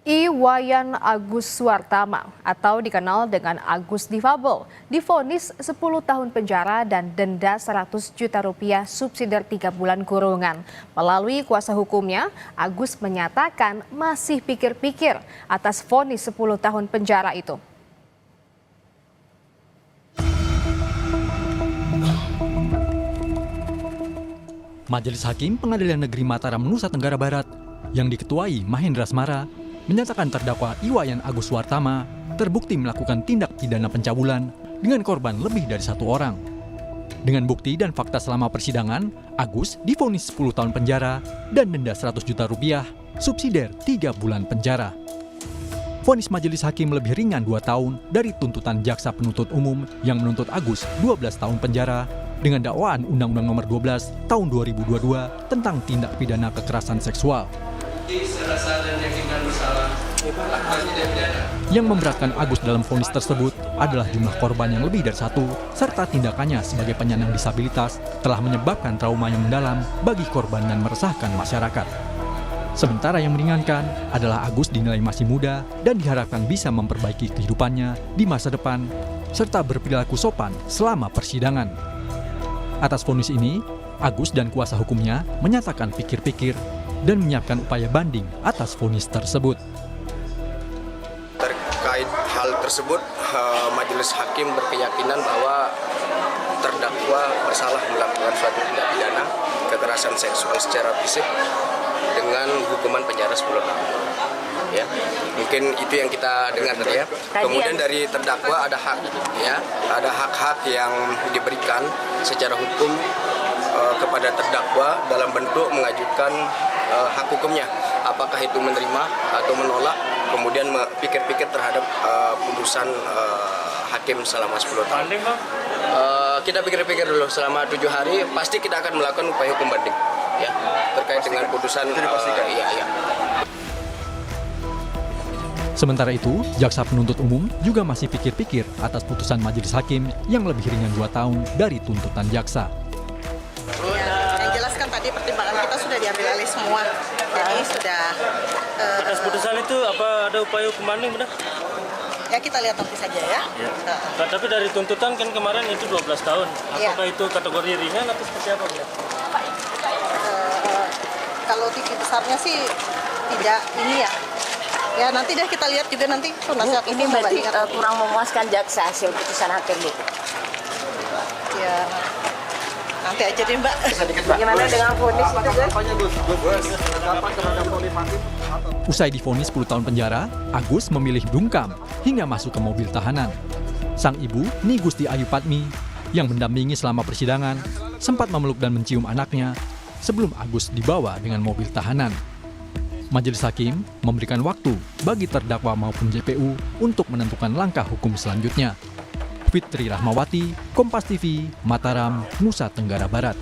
Iwayan Agus Suartama atau dikenal dengan Agus Difabel divonis 10 tahun penjara dan denda 100 juta rupiah subsidiar 3 bulan kurungan. Melalui kuasa hukumnya, Agus menyatakan masih pikir-pikir atas vonis 10 tahun penjara itu. Majelis Hakim Pengadilan Negeri Mataram, Nusa Tenggara Barat yang diketuai Mahendra Smara menyatakan terdakwa Iwayan Agus Suartama terbukti melakukan tindak pidana pencabulan dengan korban lebih dari 1 orang. Dengan bukti dan fakta selama persidangan, Agus divonis 10 tahun penjara dan denda 100 juta rupiah, subsidiar 3 bulan penjara. Vonis majelis hakim lebih ringan 2 tahun dari tuntutan jaksa penuntut umum yang menuntut Agus 12 tahun penjara dengan dakwaan Undang-Undang Nomor 12 Tahun 2022 tentang tindak pidana kekerasan seksual. Yang memberatkan Agus dalam vonis tersebut adalah jumlah korban yang lebih dari 1, serta tindakannya sebagai penyandang disabilitas telah menyebabkan trauma yang mendalam bagi korban dan meresahkan masyarakat. Sementara yang meringankan adalah Agus dinilai masih muda dan diharapkan bisa memperbaiki kehidupannya di masa depan, serta berperilaku sopan selama persidangan. Atas vonis ini, Agus dan kuasa hukumnya menyatakan pikir-pikir dan menyiapkan upaya banding atas vonis tersebut. Terkait hal tersebut, majelis hakim berkeyakinan bahwa terdakwa bersalah melakukan suatu tindak pidana kekerasan seksual secara fisik dengan hukuman penjara 10 tahun. Ya, mungkin itu yang kita dengar tadi ya. Kemudian dari terdakwa ada hak, ya, ada hak-hak yang diberikan secara hukum kepada terdakwa dalam bentuk mengajukan hak hukumnya, apakah itu menerima atau menolak, kemudian pikir-pikir terhadap putusan hakim selama 10 tahun. Kita pikir-pikir dulu selama 7 hari, pasti kita akan melakukan upaya hukum banding, ya, terkait dengan putusan. Iya. Sementara itu, jaksa penuntut umum juga masih pikir-pikir atas putusan majelis hakim yang lebih ringan 2 tahun dari tuntutan jaksa. Yang jelaskan tadi pertimbangan kita sudah diambil alih semua, jadi sudah. Atas putusan itu apa ada upaya hukum banding, benar? Ya kita lihat nanti saja ya. Nah, tapi dari tuntutan kan kemarin itu 12 tahun. Apakah itu kategori ringan atau seperti apa, benar? Kalau tinggi besarnya sih tidak ini ya. Ya nanti deh kita lihat juga nanti penasihat ini hukum berarti kurang memuaskan jaksa hasil putusan hakim Bu. Ya nanti aja deh Mbak. Bagaimana dengan vonis itu guys? Usai divonis 10 tahun penjara, Agus memilih bungkam hingga masuk ke mobil tahanan. Sang ibu, Ni Gusti Ayu Patmi, yang mendampingi selama persidangan, sempat memeluk dan mencium anaknya sebelum Agus dibawa dengan mobil tahanan. Majelis hakim memberikan waktu bagi terdakwa maupun JPU untuk menentukan langkah hukum selanjutnya. Fitri Rahmawati, Kompas TV, Mataram, Nusa Tenggara Barat.